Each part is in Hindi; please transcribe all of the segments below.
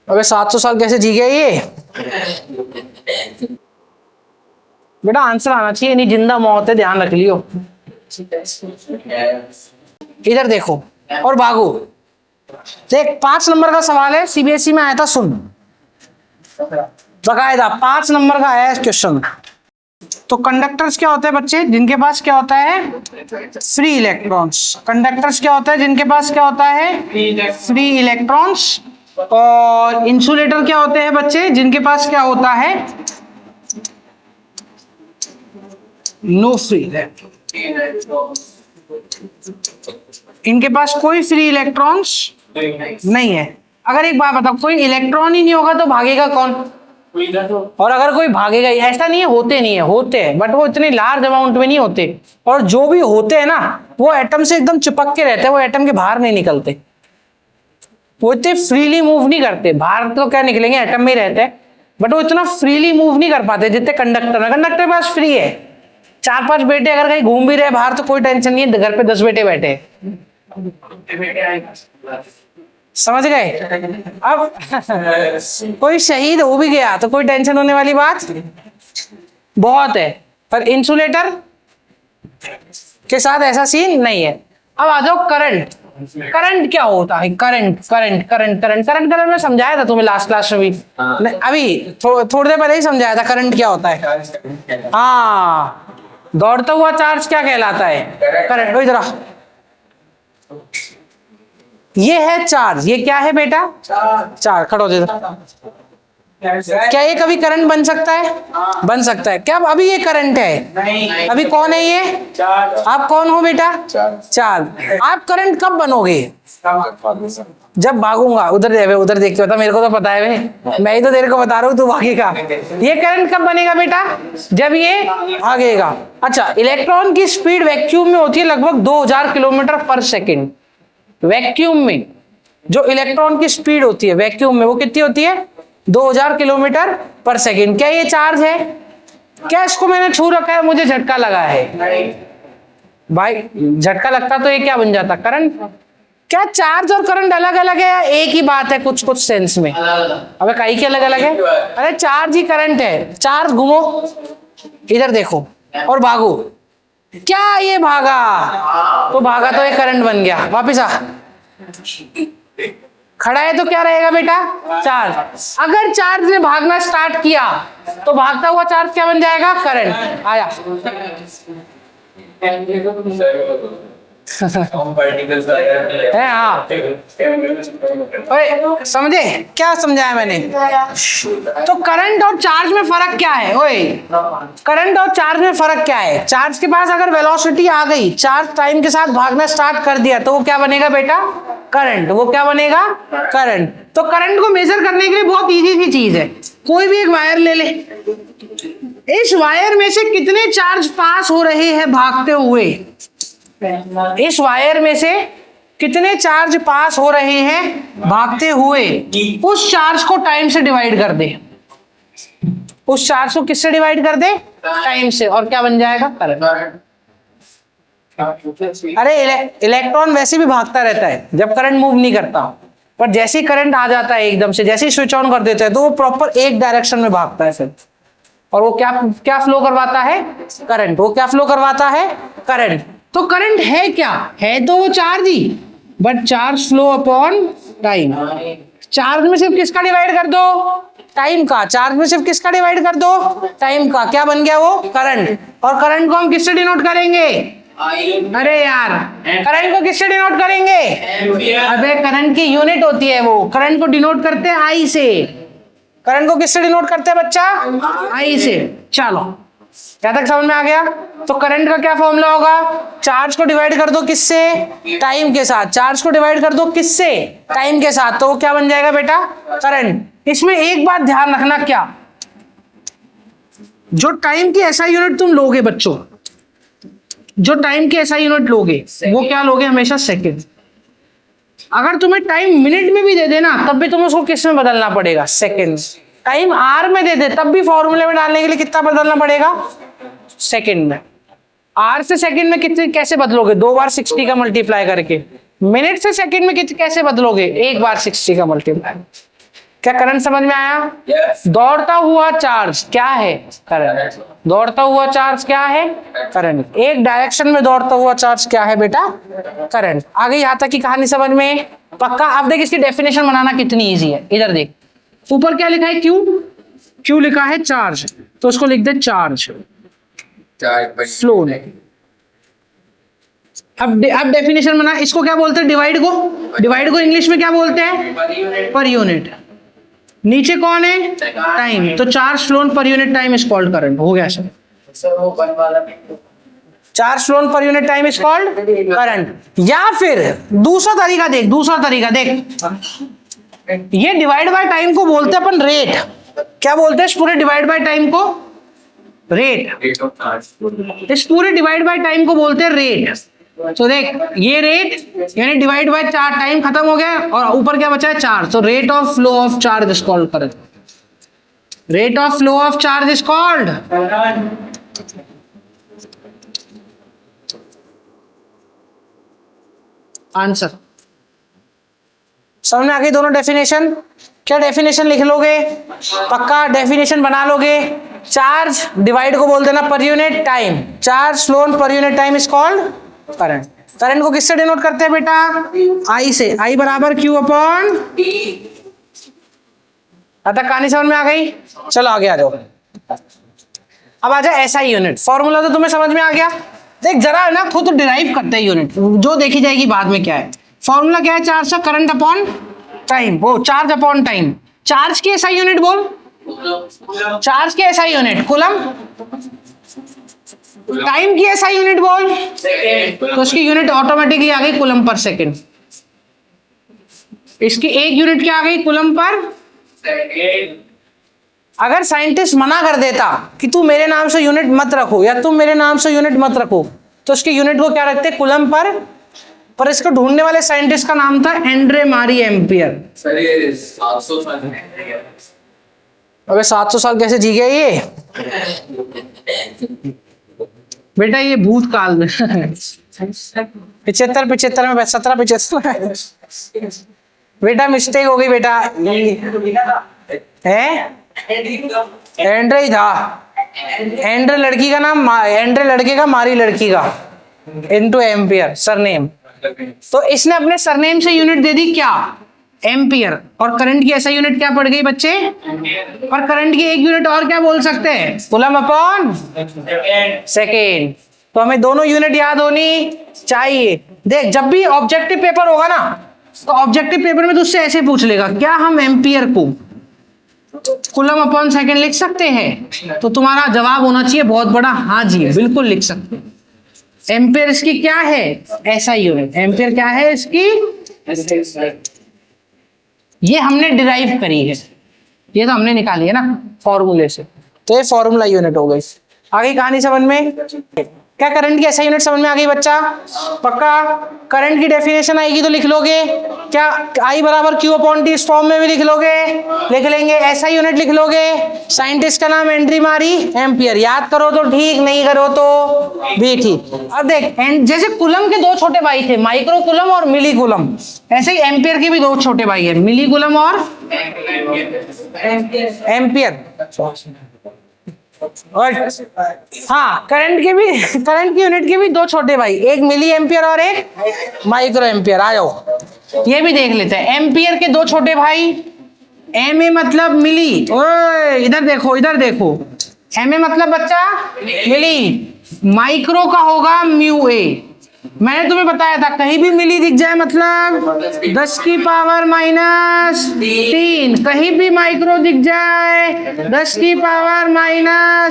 अबे 700 साल कैसे जी गया ये? बेटा आंसर आना चाहिए, नहीं जिंदा मौत है, ध्यान रख लियो। इधर देखो और भागो। देख 5 नंबर का सवाल है, सीबीएसई में आया था, सुन बकायदा 5 नंबर का आया है क्वेश्चन। तो कंडक्टर्स क्या होते हैं बच्चे? जिनके पास क्या होता है? Free electrons. कंडक्टर्स क्या होता है? जिनके पास क्या होता है? Free electrons. और इंसुलेटर क्या होते हैं बच्चे? जिनके पास क्या होता है? No free electron. इनके पास कोई फ्री इलेक्ट्रॉन्स नहीं है। अगर एक बात बताओ, कोई इलेक्ट्रॉन ही नहीं होगा तो भागेगा कौन? और अगर कोई भागेगा, ऐसा नहीं है होते नहीं है, होते हैं बट वो इतने लार्ज अमाउंट में नहीं होते। और जो भी होते हैं ना वो एटम से एकदम चिपक के रहते हैं, वो एटम के बाहर नहीं निकलते, वो इतने फ्रीली मूव नहीं करते। बाहर तो क्या निकलेंगे, एटम में ही रहते हैं, बट वो इतना फ्रीली मूव नहीं कर पाते जितने कंडक्टर है। कंडक्टर के पास फ्री है, 4-5 बेटे अगर कहीं घूम भी रहे बाहर तो कोई टेंशन नहीं है, घर पे 10 बेटे बैठे। समझ गए? अब कोई शहीद हो भी गया तो कोई टेंशन होने वाली बात बहुत है। पर इंसुलेटर के साथ ऐसा सीन नहीं है। अब आ जाओ करंट। करंट क्या होता है? Current current current current current current में समझाया था तुम्हें लास्ट क्लास में भी, अभी थोड़ी देर पहले ही समझाया था करंट क्या होता है। हाँ, दौड़ता हुआ चार्ज क्या कहलाता है? करंट। इधर आ, ये है चार्ज। ये क्या है बेटा? चार्ज। खड़ो दे। क्या ये कभी करंट बन सकता है? बन सकता है। क्या अभी ये करंट है? नहीं। अभी कौन है ये? चार्ज। आप कौन हो बेटा? चार्ज। आप करंट कब बनोगे? जब भागूंगा। उधर देख के बता, मेरे को तो पता है मैं ही तो तेरे को बता रहा हूँ, तू भागेगा। ये करंट कब बनेगा बेटा? जब ये भागेगा। अच्छा, इलेक्ट्रॉन की स्पीड वैक्यूम में होती है लगभग 2000 किलोमीटर पर सेकेंड। वैक्यूम में जो इलेक्ट्रॉन की स्पीड होती है वैक्यूम में, वो कितनी होती है? 2000 किलोमीटर पर सेकेंड। क्या ये चार्ज है? क्या इसको मैंने छू रखा है, मुझे झटका लगा है? भाई झटका लगता तो ये क्या बन जाता? करंट। क्या चार्ज और करंट अलग अलग है या एक ही बात है कुछ कुछ सेंस में? अबे कहीं के अलग अलग है? अरे चार्ज ही करंट है। चार्ज घूमो, इधर देखो और भागो। क्या ये भागा? तो भागा तो ये करंट बन गया। वापिस आ। खड़ा है तो क्या रहेगा बेटा? चार्ज। अगर चार्ज ने भागना स्टार्ट किया तो भागता हुआ चार्ज क्या बन जाएगा? करंट। आया। है हाँ। ओए समझे क्या समझाया मैंने? तो करंट और चार्ज में फर्क क्या है? ओए करंट और चार्ज में फर्क क्या है? चार्ज के पास अगर वेलोसिटी आ गई, चार्ज टाइम के साथ भागना स्टार्ट कर दिया तो वो क्या बनेगा बेटा? करंट। वो क्या बनेगा? करंट। तो करंट को मेजर करने के लिए बहुत इजी सी चीज है। कोई भी एक वायर ले ले, इस वायर में से कितने चार्ज पास हो रहे हैं भागते हुए? इस वायर में से कितने चार्ज पास हो रहे हैं भागते हुए? उस चार्ज को टाइम से डिवाइड कर दे। उस चार्ज को किससे डिवाइड कर दे? टाइम से। और क्या बन जाएगा? करंट। अरे इलेक्ट्रॉन वैसे भी भागता रहता है जब करंट मूव नहीं करता, पर जैसे ही करंट आ जाता है एकदम से, जैसे ही स्विच ऑन कर देते हैं तो वो प्रॉपर एक डायरेक्शन में भागता है फिर। और वो क्या फ्लो करवाता है? करंट। वो क्या फ्लो करवाता है? करंट। तो करंट है क्या? है तो वो charge he, but charge flow upon time. Charge में सिर्फ किसका डिवाइड कर दो? टाइम का। चार्ज में सिर्फ किसका डिवाइड कर दो? टाइम का। क्या बन गया वो? करंट। और करंट को हम किससे डिनोट करेंगे? अरे यार, करंट को किससे डिनोट करेंगे? अबे करंट की यूनिट होती है वो। करंट को डिनोट करते हैं आई से। करंट को किससे डिनोट करते हैं बच्चा? आई से। चलो क्या तक समझ में आ गया? तो करंट का क्या फॉर्मूला होगा? चार्ज को डिवाइड कर दो किससे? टाइम के साथ। चार्ज को डिवाइड कर दो किससे? टाइम के साथ। तो क्या बन जाएगा बेटा? करंट। इसमें एक बात ध्यान रखना, क्या जो टाइम की ऐसा यूनिट तुम लोगे बच्चों, जो टाइम की ऐसा यूनिट लोगे वो क्या लोगे? हमेशा सेकंड। अगर तुम्हें टाइम मिनट में भी दे देना तब भी तुम्हें उसको किस में बदलना पड़ेगा? सेकंड। टाइम आर में दे दे तब भी फॉर्मूले में डालने के लिए कितना बदलना पड़ेगा? सेकंड में। आर से सेकंड में कितने कैसे बदलोगे? 2 बार 60 का मल्टीप्लाई करके। मिनट से सेकंड में कैसे बदलोगे? 1 बार 60 का मल्टीप्लाई। क्या करंट समझ में आया? दौड़ता हुआ चार्ज क्या है? करंट। दौड़ता हुआ चार्ज क्या है? करंट। एक डायरेक्शन में दौड़ता हुआ चार्ज क्या है बेटा? करंट। आगे यहां तक की कहानी समझ में पक्का? अब देख इसकी डेफिनेशन बनाना कितनी इजी है। इधर देख, ऊपर क्या लिखा है? क्यू। क्यू लिखा है चार्ज, तो उसको लिख दे चार्ज फ्लो। अब डेफिनेशन बना, इसको क्या बोलते हैं? डिवाइड को। डिवाइड को इंग्लिश में क्या बोलते हैं? Per unit. नीचे कौन है? टाइम। तो charge phloem per unit time is called current. हो गया sir. Charge phloem per unit time is called current. या फिर दूसरा तरीका देख, दूसरा तरीका देख, ये डिवाइड बाय टाइम को बोलते हैं अपन रेट। क्या बोलते हैं इस पूरे डिवाइड बाय टाइम को? रेट। इस पूरे डिवाइड बाय टाइम को बोलते हैं रेट। तो देख, ये रेट यानी डिवाइड बाय चार, टाइम खत्म हो गया और ऊपर क्या बचा है? चार्ज। तो rate of flow of charge is called current. Rate of flow of charge is called answer. समझ में आ गई दोनों डेफिनेशन? क्या डेफिनेशन लिख लोगे? पक्का डेफिनेशन बना लोगे? चार्ज डिवाइड को बोल देना per unit time. Charge phloem per unit time is called current. Current को किससे डिनोट करते हैं बेटा? आई से। आई बराबर क्यू अपॉन। अब तक कहानी समझ में आ गई? चलो आगे आ जाओ। अब आ जाए एसआई यूनिट। फॉर्मूला तो तुम्हें समझ में आ गया। देख जरा ना खुद डिराइव करते हैं यूनिट, जो देखी जाएगी बाद में क्या है। फॉर्मूला क्या है? चार्ज का करंट अपॉन टाइम। वो चार्ज अपॉन टाइम। चार्ज की एसआई यूनिट बोल। चार्ज की एसआई यूनिट कूलम। टाइम की एसआई यूनिट बोल। तो उसकी यूनिट ऑटोमेटिकली आ गई कूलम पर सेकंड। इसकी एक यूनिट क्या आ गई? Coulomb per. अगर साइंटिस्ट मना कर देता कि तू मेरे नाम से यूनिट मत रखो या तुम मेरे नाम से यूनिट मत रखो, तो उसकी यूनिट को क्या रखते? कूलम पर इसको ढूंढने वाले साइंटिस्ट का नाम था एंड्रे मारी एम्पियर। अबे 700 साल कैसे जी गया ये? बेटा ये भूतकाल में 75 में 1775 बेटा मिस्टेक हो गई बेटा। है एंड्रे ही था। एंड्रे लड़की का नाम, एंड्रे लड़के का, मारी लड़की का, इनटू एम्पियर सरनेम। तो इसने अपने सरनेम से यूनिट दे दी क्या? एम्पियर। और करंट की ऐसा यूनिट क्या पड़ गई बच्चे? और करंट की एक यूनिट और क्या बोल सकते हैं? Coulomb upon second. तो हमें दोनों यूनिट याद होनी चाहिए। देख जब भी ऑब्जेक्टिव पेपर होगा ना, तो ऑब्जेक्टिव पेपर में तुझसे ऐसे पूछ लेगा, क्या हम एम्पियर को कूलम अपॉन सेकेंड लिख सकते हैं? तो तुम्हारा जवाब होना चाहिए बहुत बड़ा, हाँ जी बिल्कुल लिख सकते हैं। एम्पियर इसकी क्या है? ऐसा यूनिट। एम्पियर क्या है इसकी? ये हमने डिराइव करी है, ये तो हमने निकाली है ना फॉर्मूले से। तो ये फॉर्मूला यूनिट हो गई। आगे कहानी समझ में? क्या करंट की ऐसा यूनिट समझ में आ गई बच्चा? पक्का? करंट की डेफिनेशन आएगी तो लिख लोगे क्या? आई बराबर क्यू अपॉन टी इस फॉर्म में भी लिख लोगे, लिख लेंगे। ऐसा यूनिट लिख लोगे। साइंटिस्ट का नाम एंड्रे मारी एम्पियर। याद करो तो ठीक, नहीं करो तो भी ठीक। अब देख, जैसे कूलम के दो छोटे भाई थे, माइक्रो कूलम और मिली कूलम, ऐसे ही एम्पियर के भी दो छोटे भाई है, मिली कूलम और एम्पियर। और हाँ, करंट की यूनिट के भी दो छोटे भाई, एक मिली एम्पियर और एक माइक्रो एम्पियर। आ जाओ ये भी देख लेते हैं। एम्पियर के दो छोटे भाई, एम ए मतलब मिली। ओए इधर देखो, इधर देखो, एम ए मतलब बच्चा मिली, माइक्रो का होगा म्यू ए। मैंने तुम्हें बताया था कहीं भी मिली दिख जाए मतलब 10 की पावर -3, कहीं भी माइक्रो दिख जाए 10 की पावर -है।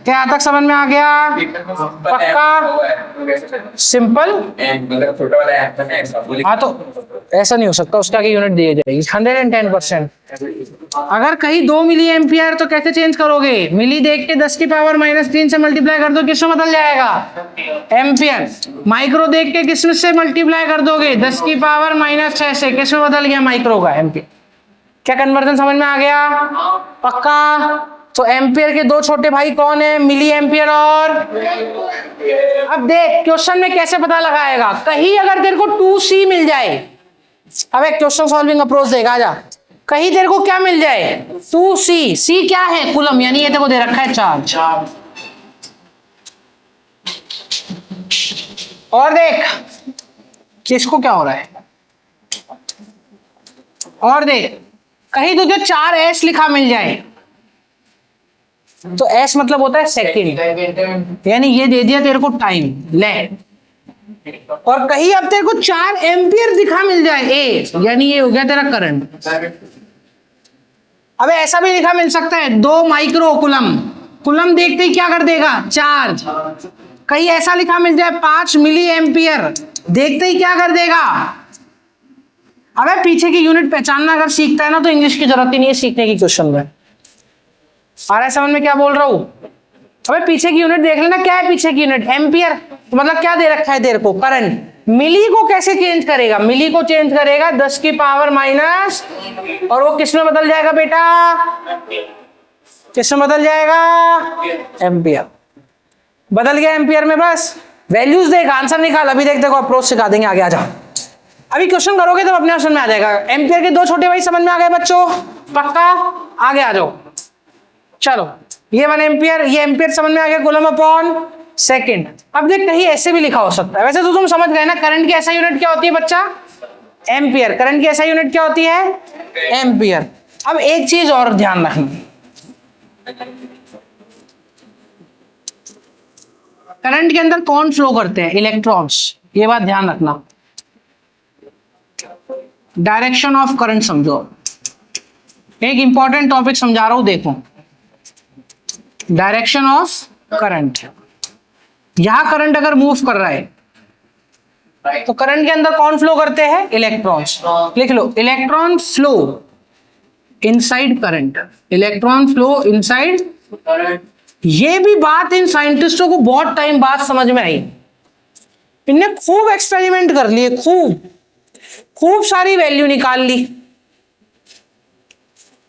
क्या तक समझ में आ गया? पक्का? सिंपल। हाँ तो ऐसा नहीं हो सकता, उसका आगे यूनिट दी जाएगी 110%। अगर कहीं 2 मिली एम्पियर तो कैसे चेंज करोगे? मिली देख के 10 की पावर -3 से मल्टीप्लाई कर दो, किसमें बदल जाएगा? एम्पियर। माइक्रो देख के किस से मल्टीप्लाई कर दोगे? 10 की पावर -6 से, किसमें बदल गया? माइक्रो का एम्पियर। क्या कन्वर्जन समझ में आ गया? पक्का? तो एम्पियर के दो छोटे भाई कौन है? मिली एम्पियर और। अब देख क्वेश्चन में कैसे पता लगाएगा? कहीं अगर तेरे को 2C मिल जाए, अब एक क्वेश्चन सॉल्विंग अप्रोच देगा। आजा, कहीं तेरे को क्या मिल जाए 2c, c क्या है कूलम, यानी ये तेरे को दे रखा है चार्ज। और देख किसको क्या हो रहा है, और देख कहीं तुझे 4s लिखा मिल जाए, तो s मतलब होता है सेकंड, यानी ये दे दिया तेरे को टाइम ले। और कहीं अब तेरे को 4 एम्पियर दिखा मिल जाए a, यानी ये हो गया तेरा करंट। अब ऐसा भी लिखा मिल सकता है 2 माइक्रो कूलम, कूलम देखते ही क्या कर देगा चार्ज। कहीं ऐसा लिखा मिल जाए 5 मिली एम्पियर, देखते ही क्या कर देगा। अबे पीछे की यूनिट पहचानना अगर सीखता है ना तो इंग्लिश की जरूरत ही नहीं है सीखने की क्वेश्चन में। आ रहा है समझ में क्या बोल रहा हूं। अबे पीछे की यूनिट देख लेना, क्या है पीछे की यूनिट एम्पियर, तो मतलब क्या दे रखा है तेरे को करंट। मिली को कैसे चेंज करेगा, मिली को चेंज करेगा 10 की पावर माइनस, और वो किस में बदल जाएगा बेटा, किस में बदल जाएगा एम्पियर। बदल गया एम्पियर में, बस वैल्यूज देख आंसर निकाल। अभी देख देखो अप्रोच सिखा देंगे, आगे आ जाओ। अभी क्वेश्चन करोगे तो अपने ऑप्शन में आ जाएगा। एम्पियर के 2 छोटे भाई समझ में आ गए बच्चों, पक्का, आगे आ जाओ। चलो ये 1 एम्पियर, ये एम्पियर समझ में आ गया, कूलम अपॉन सेकंड। अब देख कहीं ऐसे भी लिखा हो सकता है, वैसे तो तुम समझ गए ना करंट की ऐसा यूनिट क्या होती है बच्चा, एम्पियर। करंट की ऐसा यूनिट क्या होती है एम्पियर। अब एक चीज और ध्यान रखना, करंट के अंदर कौन फ्लो करते हैं, इलेक्ट्रॉन्स, ये बात ध्यान रखना। डायरेक्शन ऑफ करंट समझो, एक इंपॉर्टेंट टॉपिक समझा रहा हूं देखो। डायरेक्शन ऑफ करंट, यहां करंट अगर मूव कर रहा है तो करंट के अंदर कौन फ्लो करते हैं, इलेक्ट्रॉन्स। लिख लो electron flow inside current, electron flow inside current. ये भी बात इन साइंटिस्टों को बहुत टाइम बाद समझ में आई। इनने खूब एक्सपेरिमेंट कर लिए, खूब सारी वैल्यू निकाल ली।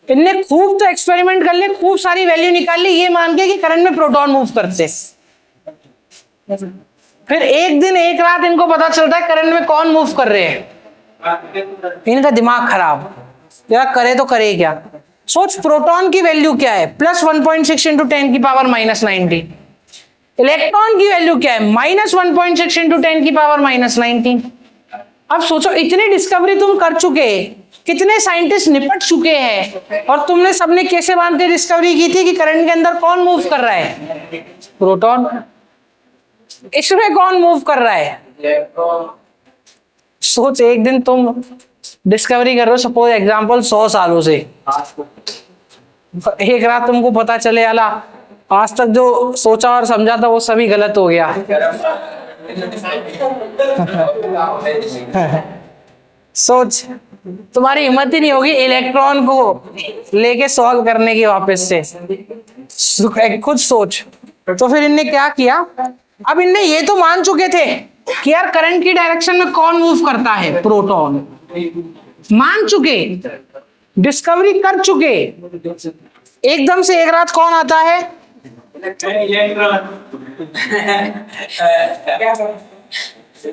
इनने खूब तो एक्सपेरिमेंट कर लिए, खूब सारी वैल्यू निकाल ली, ये मान के कि करंट में प्रोटॉन मूव करते। फिर एक दिन एक रात इनको पता चलता है करंट में कौन मूव कर रहे हैं। इनका दिमाग खराब, यार करे तो करे क्या। सोच प्रोटॉन की वैल्यू क्या है, प्लस 1.6 इंटू 10 की पावर माइनस 19। इलेक्ट्रॉन की वैल्यू क्या है, माइनस 1.6 इंटू 10 की पावर माइनस 19। अब सोचो इतनी डिस्कवरी तुम कर चुके, कितने साइंटिस्ट निपट चुके हैं, और तुमने सबने कैसे बांध के डिस्कवरी की थी कि करंट के अंदर कौन मूव कर रहा है, प्रोटॉन। इसमें कौन मूव कर रहा है, सोच एक दिन तुम डिस्कवरी कर रहे हो, सपोज एग्जांपल 100 सालों से, एक रात तुमको पता चले अला आज तक जो सोचा और समझा था वो सभी गलत हो गया। सोच तुम्हारी हिम्मत ही नहीं होगी इलेक्ट्रॉन को लेके सॉल्व करने की वापस से, खुद सोच। तो फिर इनने क्या किया, अब इनने ये तो मान चुके थे कि यार करंट की डायरेक्शन में कौन मूव करता है, प्रोटॉन, मान चुके, डिस्कवरी कर चुके। एकदम से एक रात कौन आता है,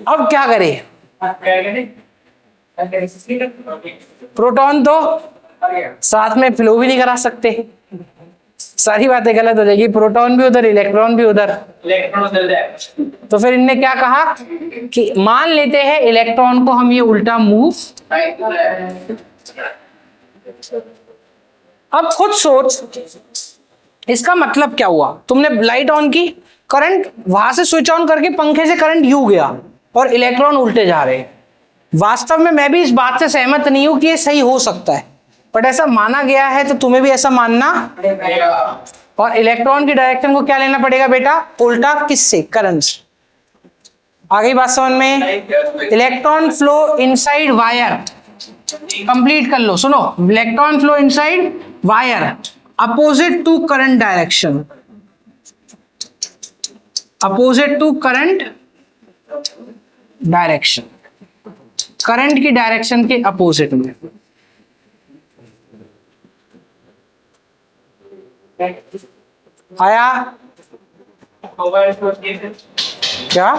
अब क्या करे, प्रोटॉन तो साथ में फ्लो भी नहीं करा सकते, सारी बातें गलत हो जाएगी, प्रोटॉन भी उधर इलेक्ट्रॉन भी उधर। तो फिर इनने क्या कहा कि मान लेते हैं इलेक्ट्रॉन को हम ये उल्टा मूव। अब खुद सोच इसका मतलब क्या हुआ, तुमने लाइट ऑन की, करंट वहां से स्विच ऑन करके पंखे से करंट यू गया और इलेक्ट्रॉन उल्टे जा रहे हैं। वास्तव में मैं भी इस बात से सहमत नहीं हूं कि ये सही हो सकता है, बट ऐसा माना गया है तो तुम्हें भी ऐसा मानना। और इलेक्ट्रॉन की डायरेक्शन को क्या लेना पड़ेगा बेटा, उल्टा, किससे, करंट से। आ गई बात समझ में। Electron flow inside wire, complete कर लो, सुनो। Electron flow inside wire opposite to current direction, opposite to current direction, current की डायरेक्शन के अपोजिट में। आया क्या,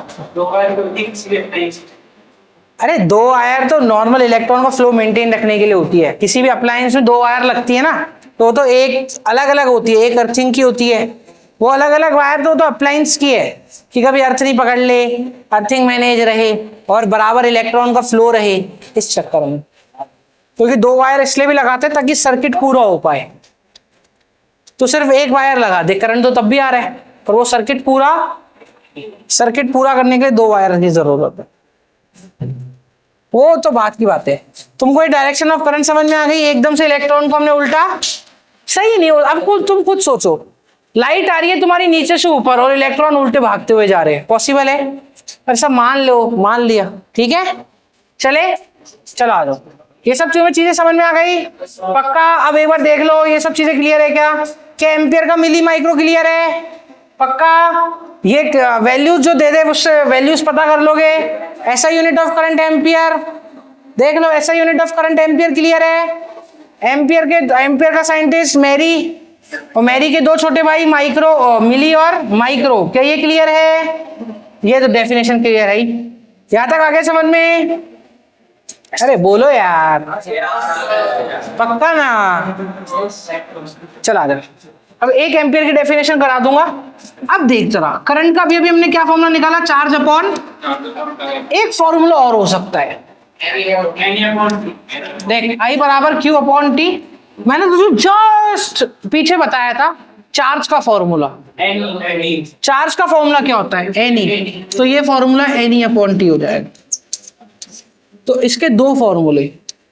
अरे 2 वायर तो नॉर्मल इलेक्ट्रॉन का फ्लो मेंटेन रखने के लिए होती है। किसी भी अप्लायंस में 2 वायर लगती है ना, तो एक अलग अलग होती है, एक अर्थिंग की होती है, वो अलग अलग वायर तो अप्लायंस की है कि कभी अर्थ नहीं पकड़ ले, अर्थिंग मैनेज रहे और बराबर इलेक्ट्रॉन का फ्लो रहे, इस चक्कर में। क्योंकि 2 वायर इसलिए भी लगाते हैं ताकि सर्किट पूरा हो पाए। तो सिर्फ एक वायर लगा दे, करंट तो तब भी आ रहा है, पर वो सर्किट पूरा करने के लिए 2 वायर की जरूरत है। वो तो बात की बात है। तुमको डायरेक्शन ऑफ करंट समझ में आ गई? एकदम से इलेक्ट्रॉन को हमने उल्टा सही नहीं हो। अब तुम खुद सोचो, लाइट आ रही है तुम्हारी नीचे से ऊपर और इलेक्ट्रॉन उल्टे भागते हुए जा रहे हैं, पॉसिबल है? ऐसा मान लिया, ठीक है, चलो आ जाओ। ये सब चीजें समझ में आ गई पक्का? अब एक बार देख लो ये सब चीजें क्लियर है क्या एम्पियर का मिली माइक्रो क्लियर है पक्का? ये वैल्यूज जो दे दे उससे वैल्यूज पता कर लोगे। ऐसा यूनिट ऑफ करंट एम्पियर, देख लो, ऐसा unit of current ampere clear है। एम्पियर का साइंटिस्ट मैरी, और मैरी के 2 छोटे भाई माइक्रो, मिली और माइक्रो, क्या ये क्लियर है? ये तो डेफिनेशन क्लियर है। यहां तक आगे समझ में? अरे बोलो यार, पक्का ना? चला जा। अब 1 एम्पियर की डेफिनेशन करा दूंगा। अब देख जरा, करंट का भी अभी हमने क्या फॉर्मूला निकाला, चार्ज अपॉन, एक फॉर्मूला और हो सकता है, देख आई बराबर क्यू अपॉन टी। मैंने तुझे जस्ट पीछे बताया था चार्ज का फॉर्मूला। चार्ज का फॉर्मूला क्या होता है? एनी। तो ये फॉर्मूला एनी अपॉन टी हो जाएगा। तो इसके 2 फॉर्मूले,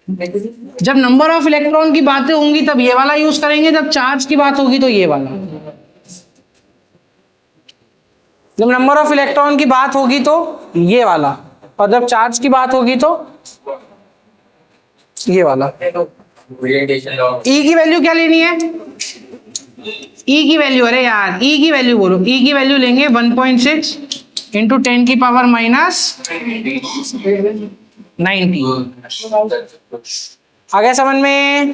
जब नंबर ऑफ इलेक्ट्रॉन की बातें होंगी तब ये वाला यूज करेंगे, जब चार्ज की बात होगी तो ये वाला। जब नंबर ऑफ इलेक्ट्रॉन की बात होगी तो ये वाला, और जब चार्ज की बात होगी तो ये वाला। ई की वैल्यू क्या लेनी है? ई की वैल्यू, अरे यार ई की वैल्यू बोलो, ई की वैल्यू लेंगे 1.6 इंटू 10 की पावर माइनस 90। आ गया समझ में?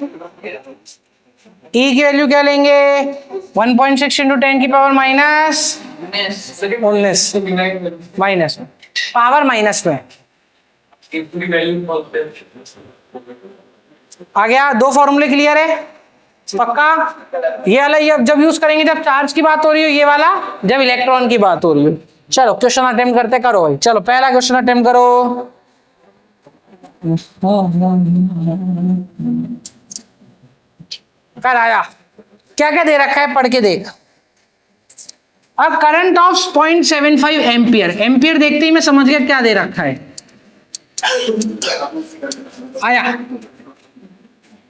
ई की वैल्यू क्या लेंगे? 1.6 इंटू 10 की power minus 19, minus power minus में आ गया। 2 फॉर्मूले क्लियर है पक्का? ये वाला ये जब यूज करेंगे जब चार्ज की बात हो रही हो, ये वाला जब इलेक्ट्रॉन की बात हो रही हो। चलो क्वेश्चन अटेम्प्ट करते करो भाई। चलो पहला क्वेश्चन अटेम्प्ट करो। कर आया, क्या क्या दे रखा है पढ़ के देख। अब करंट ऑफ 0.75 एम्पियर, एम्पियर देखते ही मैं समझ गया क्या दे रखा है। आया,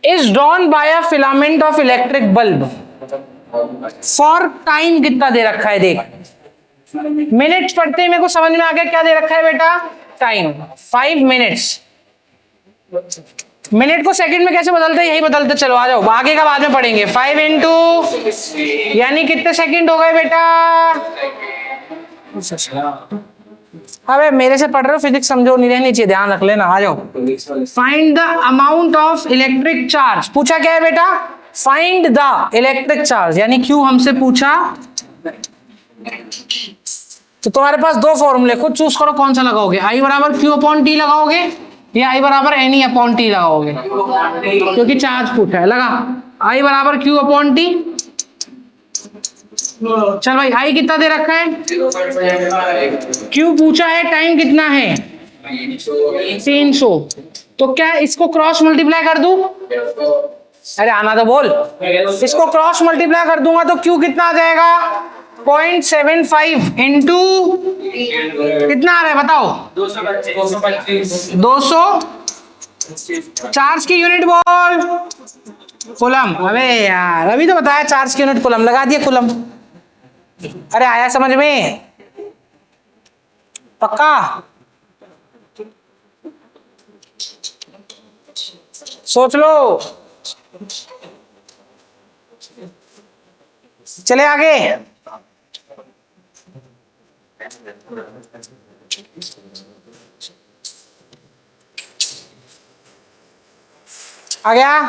is drawn by a filament of electric bulb for time, कितना दे रखा है देख। मिनट्स पढ़ते ही मेरे को समझ में आ गया क्या दे रखा है बेटा, टाइम 5 मिनट्स। मिनट को सेकंड में कैसे बदलते हैं, यही बदलते चलो, आ जाओ आगे का बाद में पढ़ेंगे। 5 इंटू यानी कितने सेकंड हो गए बेटा? अबे मेरे से पढ़ रहे हो, फिजिक्स समझो नहीं रहनी चाहिए, ध्यान रख लेना। आ जाओ, find the amount of electric charge. पूछा क्या है बेटा? फाइंड द इलेक्ट्रिक चार्ज, यानी क्यू हमसे पूछा। तो तुम्हारे पास 2 फॉर्मूले, खुद चूज करो कौन सा लगाओगे। आई बराबर क्यू अपॉन टी लगाओगे या आई बराबर एन ई अपॉन टी लगाओगे, क्योंकि चार्ज पूछा है। लगा आई बराबर क्यू अपॉन टी। चल भाई, आई कितना दे रखा है? क्यू पूछा है, टाइम कितना है? 300। तो क्या इसको क्रॉस मल्टीप्लाई कर दूं? अरे आना तो बोल। इसको क्रॉस मल्टीप्लाई कर दूंगा तो क्यू कितना आ जाएगा? 0.75 इंटू कितना आ रहा है बताओ? 200। चार्ज की यूनिट बोल। कूलम। अबे यार अभी तो बताया चार्ज की यूनिट कूलम, लगा दिया कूलम। अरे आया समझ में पक्का? सोच लो। चले आगे। आ गया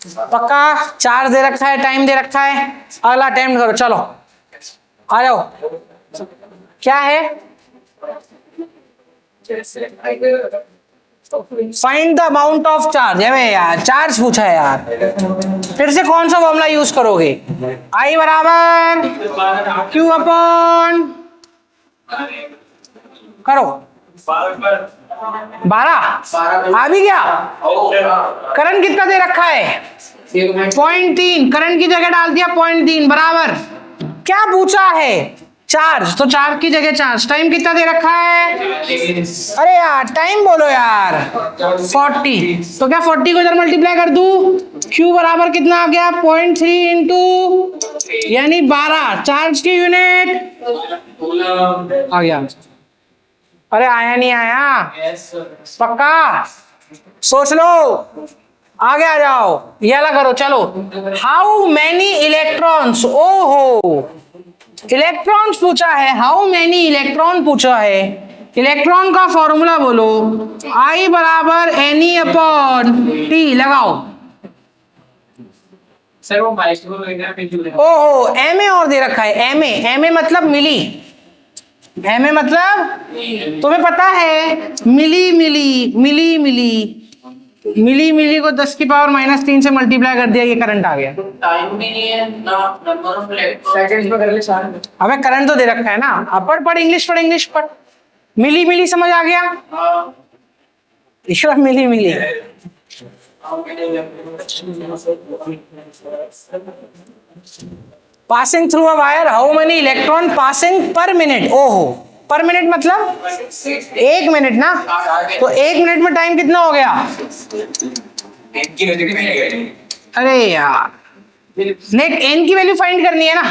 पक्का? चार्ज दे रखा है, टाइम दे रखा है। अगला अटेम्प्ट करो, चलो आ जाओ। क्या है? Find the amount of charge. है यार, चार्ज पूछा है यार, फिर से कौन सा फॉर्मूला यूज करोगे? आई बराबर क्यू अपॉन, करो 12। आ भी गया। करंट कितना दे रखा है? 0.3। करंट की जगह डाल दिया 0.3 बराबर, क्या पूछा है? चार्ज। तो चार्ज की जगह चार्ज। टाइम कितना दे रखा है? अरे यार टाइम बोलो यार, 40। तो क्या 40 को इधर मल्टीप्लाई कर दूं? Q बराबर कितना आ गया? 0.3 इंटू यानी 12। चार्ज की यूनिट आ गया। अरे आया नहीं आया? पक्का? सोच लो, आगे आ जाओ, ये वाला करो। चलो, हाउ मैनी इलेक्ट्रॉन्स, ओहो इलेक्ट्रॉन्स पूछा है, हाउ मैनी इलेक्ट्रॉन पूछा है। इलेक्ट्रॉन का फॉर्मूला बोलो, I बराबर Ne अपॉन T। लगाओ सर वो माइक्रो। ओहो, Ma और दे रखा है। Ma मतलब मिली। Ma मतलब तुम्हें पता है, मिली मिली मिली मिली मिली मिली को 10 की पावर -3 से मल्टीप्लाई कर दिया, ये करंट आ गया। टाइम भी नहीं है ना, नंबर ऑफ सेकंड्स में कर ले सारे। अबे करंट तो दे रखा है ना। अब पढ़ इंग्लिश पढ़। मिली मिली समझ आ गया? ईश्वर मिली मिली। Passing through a wire, how many electron passing per minute. ओहो, पर मिनट मतलब 1 मिनट ना। तो 1 मिनट में टाइम कितना हो गया? अरे यार, नेट n की वैल्यू फाइंड करनी है ना,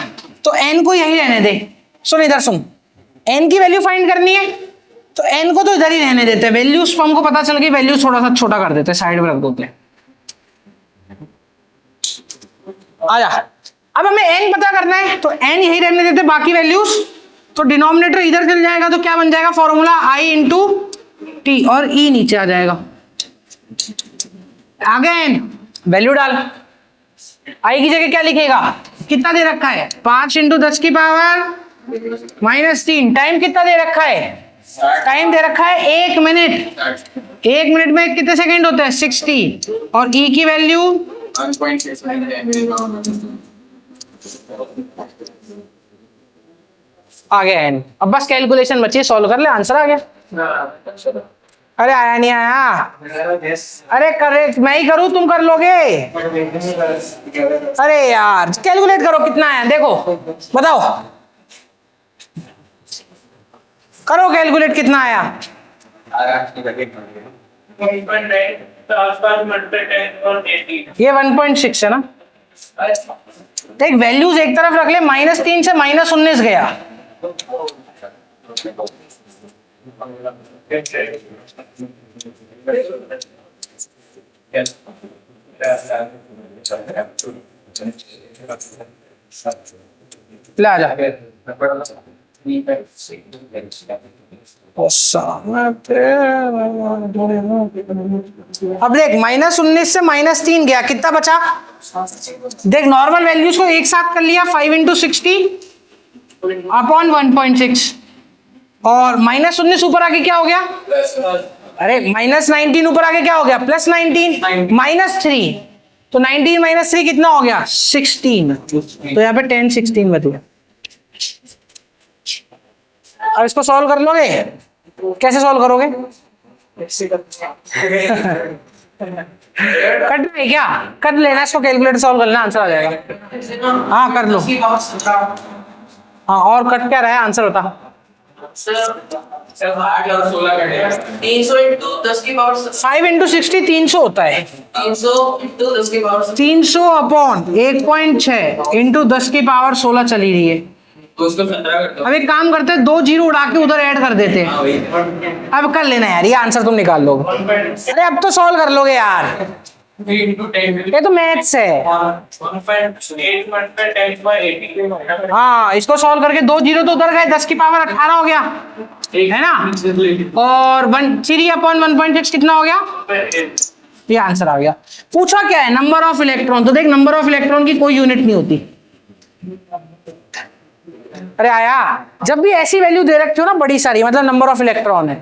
तो n को यही रहने दे। सुन इधर सुन, n की वैल्यू फाइंड करनी है तो n को तो इधर ही रहने देते हैं। वैल्यूज हमको पता चल गई, वैल्यूज थोड़ा सा छोटा कर देते हैं, साइड में रख देते हैं। आजा, अब हमें n पता करना है तो n यही रहने देते, बाकी वैल्यूज तो डिनोमिनेटर इधर चल जाएगा, तो क्या बन जाएगा फॉर्मूला? I इंटू टी और E नीचे आ जाएगा। अगेन वैल्यू डाल, I की जगह क्या लिखेगा? कितना दे रखा है? 5 इंटू 10 की पावर -3। टाइम कितना दे रखा है? टाइम दे रखा है 1 मिनट। 1 मिनट में कितने सेकंड होते हैं? 60। और E की वैल्यू 1.6 आ गया n। अब बस कैलकुलेशन बची, सॉल्व कर ले, आंसर आ गया। अरे आया नहीं आया? अरे करे मैं ही करूं, तुम कर लोगे? अरे यार कैलकुलेट करो कितना आया, देखो बताओ, करो कैलकुलेट कितना आया। ये 1.6 है ना। देख वैल्यूज एक तरफ रख ले, -3 से -19 गया। ले आ जा। अब देख -19 से -3 गया, कितना बचा? देख नॉर्मल वैल्यूज को एक साथ कर लिया, 5 इंटू 60 अपॉन 1.6, और -19 ऊपर आके क्या हो गया? अरे -19 ऊपर आके क्या हो गया? +19 -3, तो 19 - 3 कितना हो गया? 16। तो यहाँ पे 10 16 बच गया। अब इसको सॉल्व कर लोगे? कैसे सॉल्व करोगे? कट है क्या? कर लेना इसको, कैलकुलेटर सॉल्व करना, आंसर आ जाएगा। हाँ कर लो। हाँ और कट क्या रहा है, आंसर बता। 5 इंटू 60 300 होता है। 300 अपॉन 1.6 इंटू 10 की पावर 16 चली रही है। अब एक काम करते हैं, 2 जीरो उड़ा के उधर ऐड कर देते हैं। अब कर लेना यार, ये आंसर तुम निकाल लोगे। अरे अब तो सॉल्व कर लोगे यार, ये तो मैथ्स है। हाँ इसको सॉल्व करके 2 जीरो तो उधर गए, 10 की पावर 18 हो गया है ना, और 3 अपॉन 1.6 कितना हो गया? ये आंसर आ गया। पूछा क्या है? Number of electron. तो देख नंबर ऑफ इलेक्ट्रॉन की कोई यूनिट नहीं होती। अरे आया, जब भी ऐसी वैल्यू दे रखी हो ना बड़ी सारी, मतलब नंबर ऑफ इलेक्ट्रॉन है,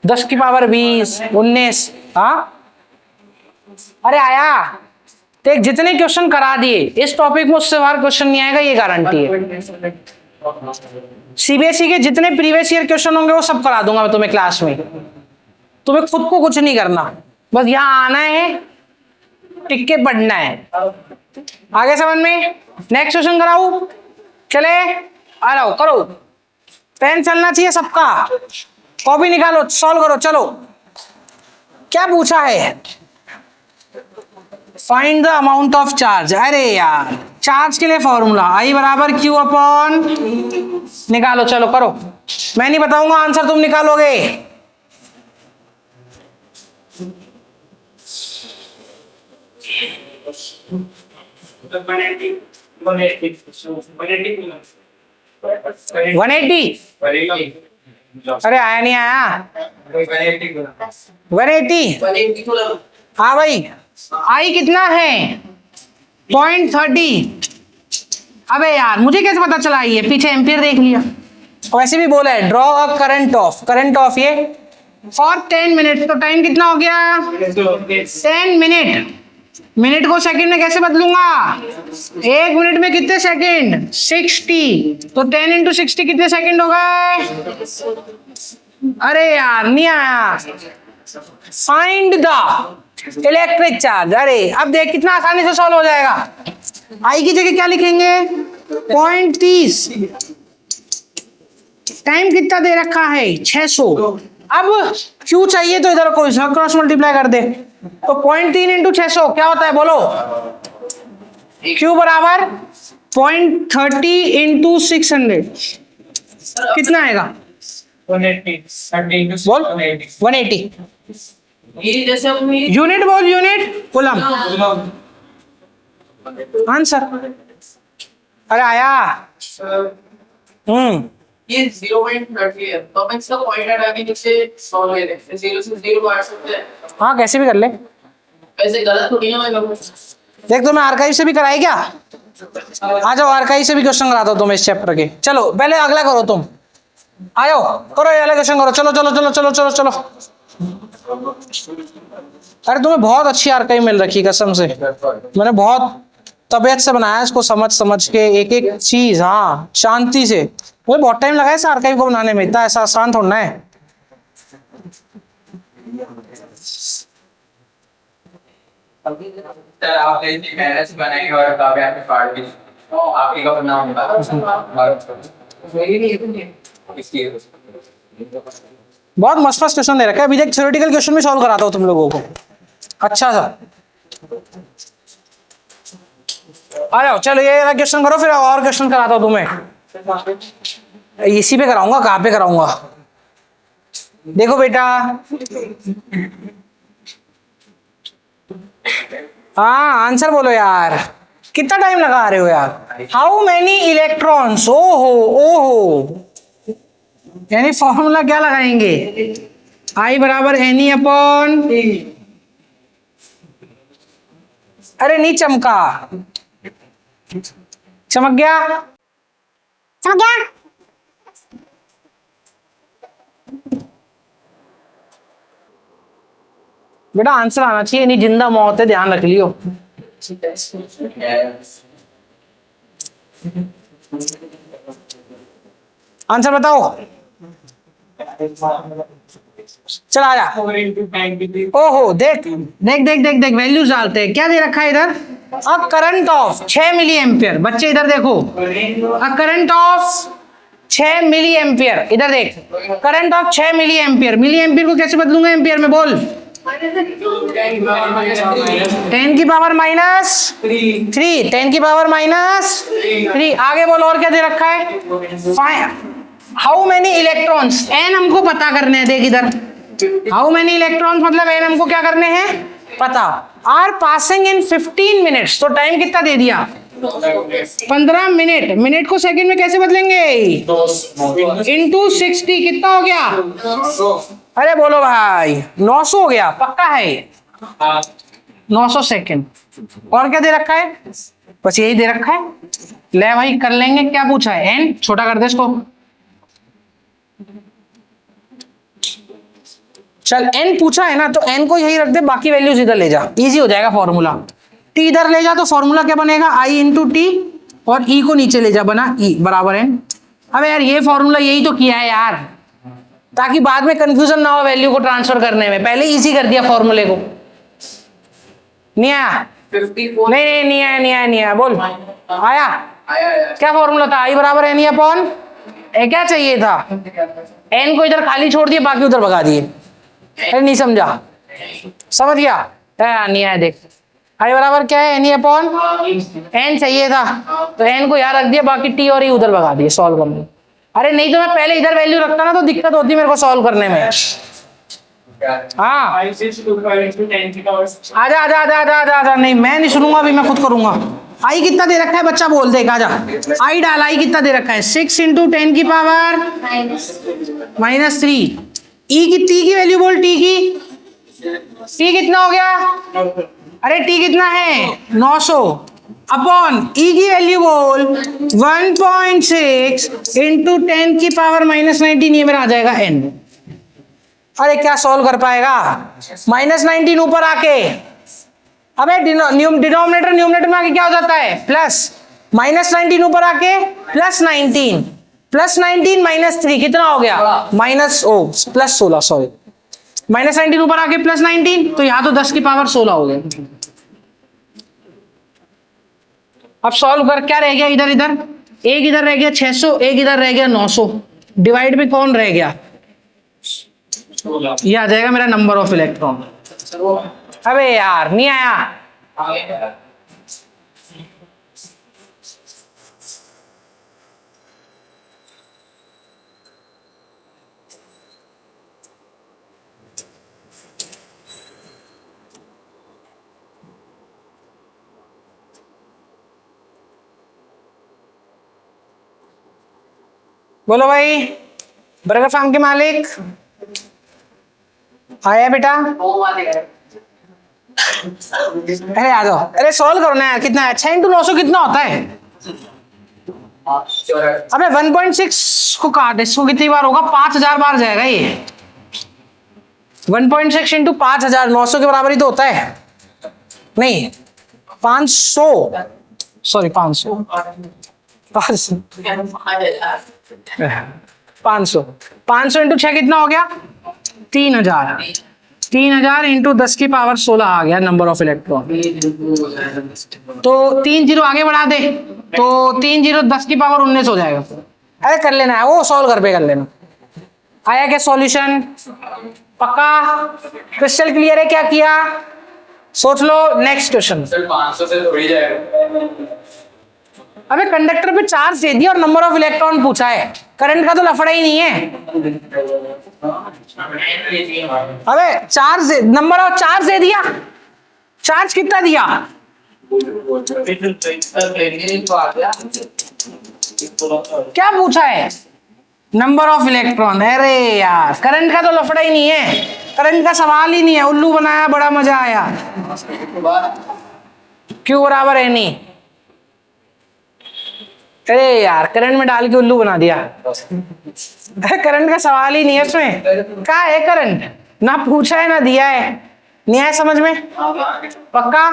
10 की पावर 20, 19। हाँ अरे आया, देख जितने क्वेश्चन करा दिए इस टॉपिक में उससे बाहर क्वेश्चन नहीं आएगा, ये गारंटी है। सीबीएसई के जितने प्रीवियस ईयर क्वेश्चन होंगे वो सब करा दूंगा मैं तुम्हें क्लास में। तुम्हें खुद को कुछ नहीं करना, बस यहाँ आना है, टिक के पढ़ना है। आगे समझ में? नेक्स्ट क्वेश्चन कराऊं? चले आ रहा हो, करो। पेन चलना चाहिए सबका, कॉपी निकालो, सॉल्व करो। चलो क्या पूछा है? Find the amount of charge. अरे यार चार्ज के लिए फॉर्मूला आई बराबर क्यू अपॉन, निकालो। चलो करो, मैं नहीं बताऊंगा, आंसर तुम निकालोगे। One eighty. अरे आया नहीं आया? 180। हाँ भाई, आई कितना है? 0.30। अबे यार मुझे कैसे पता चला? ये पीछे एम्पियर देख लिया। वैसे भी बोला है ड्रॉ अ करंट ऑफ ये फॉर 10 मिनट। तो टाइम कितना हो गया? 10 मिनट। मिनट को सेकंड में कैसे बदलूंगा? 1 मिनट में कितने सेकंड? 60। तो 10 इंटू 60 कितने सेकंड हो गए? अरे यार नहीं आया। Find the electric charge. अरे अब देख कितना आसानी से सॉल्व हो जाएगा। आई की जगह क्या लिखेंगे? 0.30। टाइम कितना दे रखा है? 600। अब क्यू चाहिए तो इधर को क्रॉस मल्टीप्लाई कर दे। तो 0.3 इंटू 600 क्या होता है बोलो? क्यू बराबर 0.30 इंटू 600 कितना आएगा? 180। बोल 180। ये जैसे अपनी यूनिट बोल, यूनिट कूलम। आंसर। अरे आया। ये 0.30 है, तो अपन इसका पॉइंट हटा के नीचे 100 ले लेते हैं। 0 से 0 काट सकते हैं। हाँ कैसे भी कर ले। ऐसे गलत थोड़ी है। मैं देख तुम्हें आर्काइव से भी कराई क्या? आ जाओ, आर्काइव से भी क्वेश्चन कराता हूँ तुम्हें इस चैप्टर के। चलो पहले अगला करो तुम, आ जाओ करो ये वाला क्वेश्चन करो। चलो चलो चलो चलो चलो चलो। अरे तुम्हें बहुत अच्छी आर्काइव मिल रखी कसम से। मैंने बहुत तबीयत से बनाया इसको, समझ समझ के एक एक चीज। हाँ शांति से। मुझे बहुत टाइम लगा इस आर्काइव को बनाने में, इतना ऐसा आसान थोड़ा है। सर आप इतनी मेहनत से बनाएंगे और काव्या में पार्ट भी आप ही का नाम मेरी नहीं इसलिए बहुत मस्त मस्त क्वेश्चन दे रखा है। अभी देख थ्योरेटिकल क्वेश्चन भी सॉल्व कराता हूँ तुम लोगों को अच्छा सा। आ जाओ चलो ये वाला क्वेश्चन करो, फिर और क्वेश्चन कराता हूँ तुम्हें। इसी पे कराऊंगा, कहाँ पे कराऊंगा? देखो बेटा, हाँ आंसर बोलो यार, कितना टाइम लगा रहे हो यार? हाउ मेनी इलेक्ट्रॉन्स, ओहो ओहो, यानी फॉर्मूला क्या लगाएंगे? आई बराबर एनी अपॉन, अरे नहीं चमका, चमक गया? समझ गया? बेटा आंसर आना चाहिए, नहीं जिंदा मौत है, ध्यान रख लियो। आंसर बताओ, चल आजा। ओहो देख देख देख देख देख वैल्यूज डालते हैं। क्या दे रखा है इधर? A current of 6 milli ampere. बच्चे इधर देखो, a current of 6 milli ampere. इधर देख, current of 6 milli ampere. Milli ampere को कैसे बदलूंगा एम्पियर में? बोल 10 की पावर माइनस 3, 10 की पावर माइनस 3। आगे बोलो और क्या दे रखा है? हाउ मेनी इलेक्ट्रॉन्स, एन हमको पता करने हैं। देख इधर, हाउ मेनी इलेक्ट्रॉन्स मतलब एन हमको क्या करने हैं पता। आर पासिंग इन 15 मिनट्स, तो टाइम कितना दे दिया? 15 मिनट। मिनट को सेकंड में कैसे बदलेंगे? इंटू 60 कितना हो गया? अरे बोलो भाई 900 हो गया, पक्का है? 900 सेकंड। और क्या दे रखा है? बस यही दे रखा है। ले भाई कर लेंगे। क्या पूछा है? एन छोटा कर दे इसको। चल n पूछा है ना, तो n को यही रख दे, बाकी वैल्यूज इधर ले जा, इजी हो जाएगा फॉर्मूला। t इधर ले जा तो फॉर्मूला क्या बनेगा, i इंटू टी, और e को नीचे ले जा, बना e बराबर n। अब यार ये फॉर्मूला यही तो किया है यार, ताकि बाद में कंफ्यूजन ना हो वैल्यू को ट्रांसफर करने में, पहले इजी कर दिया फॉर्मूले को। नहीं आया? 54 नहीं आया, बोल। आया? आया क्या फॉर्मूला था, i बराबर n अपॉन ए, क्या चाहिए था, n को इधर खाली छोड़ दिए, बाकी उधर भगा दिए। अरे नहीं समझा, समझ गया? नहीं आया, देख i बराबर क्या है, n अपॉन n चाहिए था, तो n को यहाँ रख दिया, बाकी t और e उधर भगा दिए सॉल्व करने। अरे नहीं तो मैं पहले इधर वैल्यू रखता ना, तो दिक्कत होती मेरे को सॉल्व करने में। हाँ आजा, नहीं मैं नहीं सुनूंगा, अभी मैं खुद करूंगा। आई कितना दे रखा है बच्चा, बोल दे, आजा आई डाल, आई कितना दे रखा है, 6 इंटू 10 की पावर -3। ई की टी की वैल्यू बोल, टी की, टी कितना हो गया, अरे टी कितना है 900, अपॉन ई की वैल्यू बोल 1.6 इंटू 10 की पावर -19, ये मेरा आ जाएगा n। अरे क्या सॉल्व कर पाएगा, -19 ऊपर आके, अबे डिनोमिनेटर न्यूमरेटर में आके क्या हो जाता है प्लस, -19 ऊपर आके +19, +19 -3 कितना हो गया, +16, सॉरी, -19 ऊपर आके +19, तो यहाँ तो 10 की पावर 16 हो गया। अब सॉल्व कर, क्या रह गया इधर, एक इधर रह गया 600, एक इधर रह गया 900, डिवाइड में कौन रह गया, ये आ जाएगा मेरा नंबर ऑफ इलेक्ट्रॉन। अबे यार नहीं आया, बोलो भाई, बर्गर फार्म के मालिक आया बेटा, अरे आ जाओ, अरे सॉल्व करो ना यार, कितना है 6 इंटू 900 कितना होता है, अबे 1.6 को काट, इसको कितनी बार होगा, 5000 बार जाएगा ये, 1.6 इंटू 5000, 900 के बराबर ही तो होता है, नहीं 500, सॉरी 500 इंटू 6 कितना हो गया, 3000 इंटू 10 की पावर 16 आ गया नंबर ऑफ इलेक्ट्रॉन। तो 3 जीरो आगे बढ़ा दे, तो 3 जीरो 10 की पावर 19 हो जाएगा। अरे कर लेना है, वो सॉल्व कर लेना। आया क्या सॉल्यूशन, पक्का क्रिस्टल क्लियर है, क्या किया सोच लो। नेक्स्ट क्वेश्चन, 500 से थोड़ी जाएगा। अबे कंडक्टर पे चार्ज दे दिया और नंबर ऑफ इलेक्ट्रॉन पूछा है, करंट का तो लफड़ा ही नहीं है। अबे चार्ज, नंबर ऑफ चार्ज दे दिया, चार्ज कितना दिया, क्या पूछा है, नंबर ऑफ इलेक्ट्रॉन। अरे यार करंट का तो लफड़ा ही नहीं है, करंट का सवाल ही नहीं है, उल्लू बनाया, बड़ा मजा आया। क्यू बराबर है नहीं, अरे यार करंट में डाल के उल्लू बना दिया। करंट का सवाल ही नहीं है इसमें, क्या है करंट, ना पूछा है ना दिया है, नहीं आया समझ में, पक्का।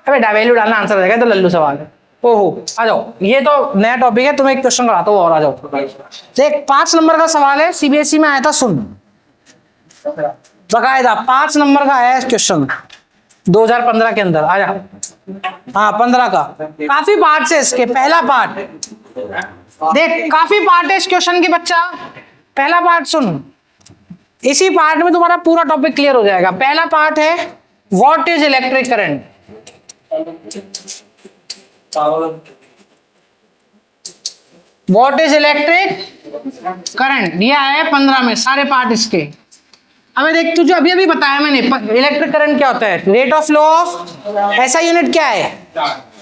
अबे वैल्यू डालना आंसर हो जाएगा, तो लल्लू सवाल है। ओहो आ जाओ, ये तो नया टॉपिक है, तुम्हें एक क्वेश्चन कराता हूँ और आ जाओ। देख 5 नंबर का सवाल है, सीबीएसई में आया था, सुन बकायदा 5 नंबर का आया क्वेश्चन 2015 के अंदर, आया हाँ 15 का। काफी पार्ट है इसके, पहला पार्ट देख, काफी पार्ट है इस क्वेश्चन के बच्चा। पहला पार्ट सुन, इसी पार्ट में तुम्हारा पूरा टॉपिक क्लियर हो जाएगा। पहला पार्ट है what is electric current. What is electric current दिया है 15 में, सारे पार्ट इसके। हमें देख, तुझे अभी अभी बताया मैंने इलेक्ट्रिक करंट क्या होता है, रेट ऑफ फ्लो ऑफ, ऐसा यूनिट क्या है,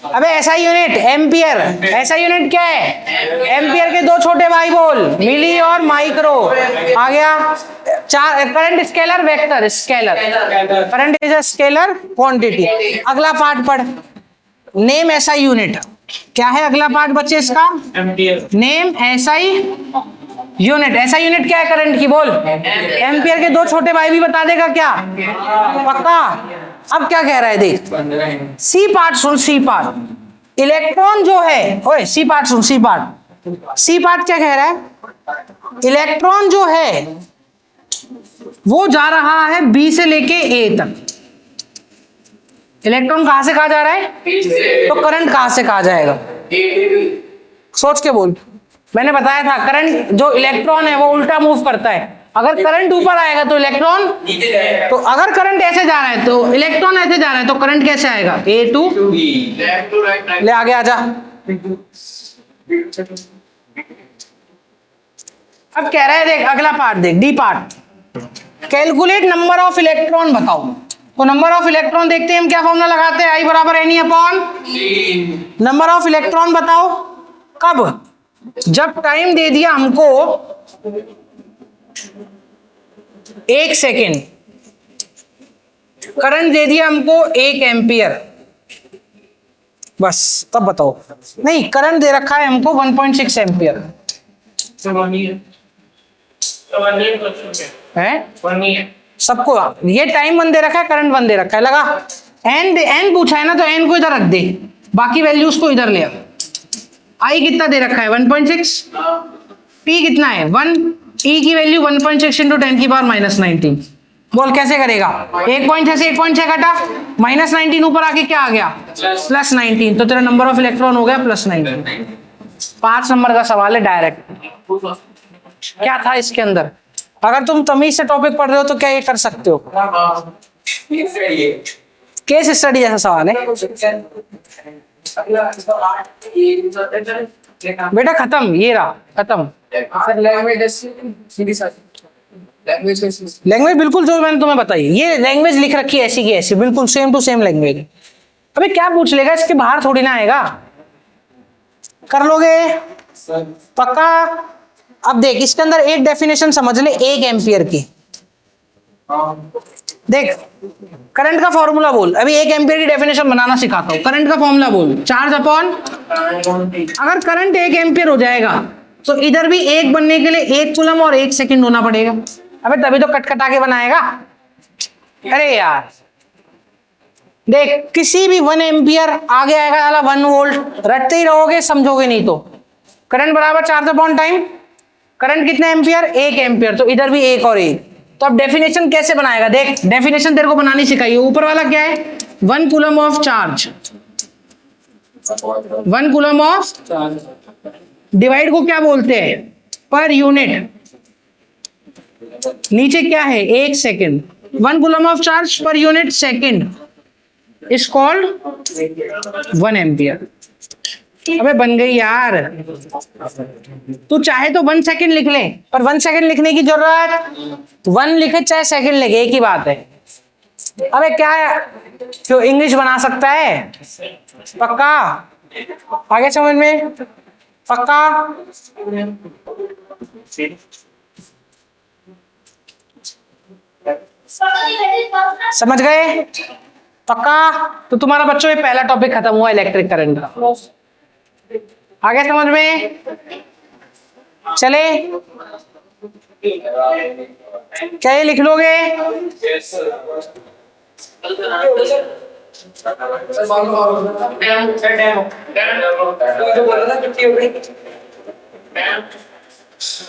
अबे ऐसा यूनिट एम्पियर, ऐसा यूनिट क्या है, एम्पियर के 2 छोटे भाई बोल, मिली और माइक्रो। आ गया current scalar vector, scalar current is a scalar quantity. अगला पार्ट पढ़, नेम एसआई यूनिट। क्या है अगला पार्ट बच्चे इसका, नेम एसआई यूनिट। ऐसा यूनिट क्या है करंट की, बोल। एम्पियर के दो छोटे भाई भी बता देगा क्या, पक्का। अब क्या कह रहा है देख, सी पार्ट सुन, सी पार्ट। इलेक्ट्रॉन जो है, ओए सी पार्ट सुन, सी पार्ट। सी पार्ट क्या कह रहा है, इलेक्ट्रॉन जो है वो जा रहा है बी से लेके ए तक। इलेक्ट्रॉन कहां से कहा जा रहा है, तो करंट कहां से कहा जाएगा, सोच के बोल। मैंने बताया था करंट, जो इलेक्ट्रॉन है वो उल्टा मूव करता है। अगर करंट ऊपर आएगा तो इलेक्ट्रॉन, तो अगर करंट ऐसे जा रहा है तो इलेक्ट्रॉन ऐसे जा रहा है, तो करंट कैसे आएगा, ए टू ले, आगे आजा। अब कह रहा है देख अगला पार्ट देख, D part, calculate number of electron बताओ। तो नंबर ऑफ इलेक्ट्रॉन देखते हैं हम, क्या फॉर्मूला लगाते हैं, आई बराबर n upon number of electron बताओ कब, जब टाइम दे दिया हमको 1 सेकेंड, करंट दे दिया हमको 1 एम्पियर, बस तब बताओ। नहीं, करंट दे रखा है हमको 1.6 एम्पियर है सबको। ये टाइम 1 दे रखा है, करंट 1 दे रखा है, लगा। एन पूछा है ना, तो एन को इधर रख दे, बाकी वैल्यूज को इधर ले आ। आई कितना दे रखा है 1.6, टी कितना है 1, ई की वैल्यू 1.6 इंटू 10 की पावर -19। बोल कैसे करेगा, 1.6 से 1.6 घटा, -19 ऊपर आके क्या आ गया, +19, तो तेरा नंबर ऑफ इलेक्ट्रॉन हो गया +19। 5 नंबर का सवाल है डायरेक्ट। क्या था इसके अंदर, अगर तुम तमीज से टॉपिक पढ़ रहे हो तो क्या ये कर सकते हो, केस स्टडी जैसा सवाल है बेटा। खत्म, ये रहा खत्म। लैंग्वेज बिल्कुल जो मैंने तुम्हें बताई, ये लैंग्वेज लिख रखी है ऐसी की ऐसी, बिल्कुल सेम टू सेम लैंग्वेज। अबे क्या पूछ लेगा, इसके बाहर थोड़ी ना आएगा, कर लोगे पक्का। अब देख इसके अंदर एक डेफिनेशन समझ ले 1 एम्पियर की। देख करंट का फॉर्मूला बोल, अभी 1 एम्पियर की डेफिनेशन बनाना सिखाता हूं। करंट का फॉर्मूला बोल, चार्ज अपॉन, अगर करंट 1 एम्पियर हो जाएगा तो इधर भी 1 बनने के लिए 1 कूलम और 1 सेकंड होना पड़ेगा। अबे तभी तो कटकटा के बनाएगा। अरे यार देख, किसी भी 1 एम्पियर आगे आएगा वाला 1 वोल्ट, रटते ही रहोगे, समझोगे नहीं तो। करंट बराबर चार्ज अपॉन टाइम, करंट कितना एम्पियर 1 एम्पियर, तो इधर भी 1 और 1। तो अब डेफिनेशन कैसे बनाएगा, देख डेफिनेशन तेरे को बनानी सिखाई। ऊपर वाला क्या है, 1 coulomb of charge, 1 coulomb of, divide को क्या बोलते हैं, पर यूनिट। नीचे क्या है 1 second, 1 coulomb of charge per unit second is called 1 ampere. अबे बन गई यार। तू चाहे तो 1 सेकेंड लिख ले, पर 1 सेकेंड लिखने की जरूरत, 1 लिखे चाहे सेकेंड लिखे, एक ही बात है। अबे क्या है, क्यों इंग्लिश बना सकता है, पक्का। आगे समझ में, पक्का। समझ गए, पक्का। तो तुम्हारा बच्चों ये पहला टॉपिक खत्म हुआ इलेक्ट्रिक करंट का। आगे समझ में चले, क्या ये लिख लोगे,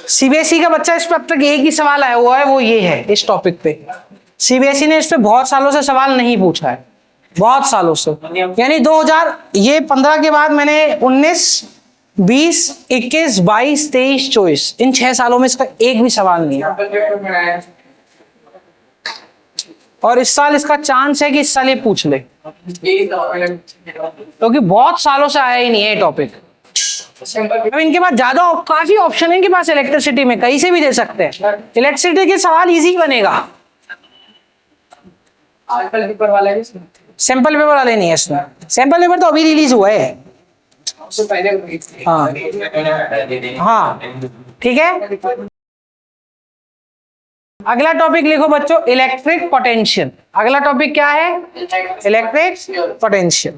सीबीएसई का बच्चा इस पे अब तक एक ही सवाल आया हुआ है, वो ये है इस टॉपिक पे। सीबीएसई ने इस पे बहुत सालों से सवाल नहीं पूछा है, बहुत सालों से, यानी 2015 के बाद मैंने 19, 20, 21, 22, 23, 24 इन 6 सालों में इसका एक भी सवाल नहीं है। और इस साल इसका चांस है कि इस साल ये पूछ ले, क्योंकि बहुत सालों से आया ही नहीं है टॉपिक। अब इनके पास ज्यादा काफी ऑप्शन है इनके पास, इलेक्ट्रिसिटी में कहीं से भी दे सकते हैं। इलेक्ट्रिसिटी के सवाल इजी बनेगा, सैंपल पेपर वाले नहीं है इसमें। सैंपल पेपर तो अभी रिलीज हुआ है। हाँ हाँ ठीक है। अगला टॉपिक लिखो बच्चों, इलेक्ट्रिक पोटेंशियल। अगला टॉपिक क्या है, इलेक्ट्रिक पोटेंशियल।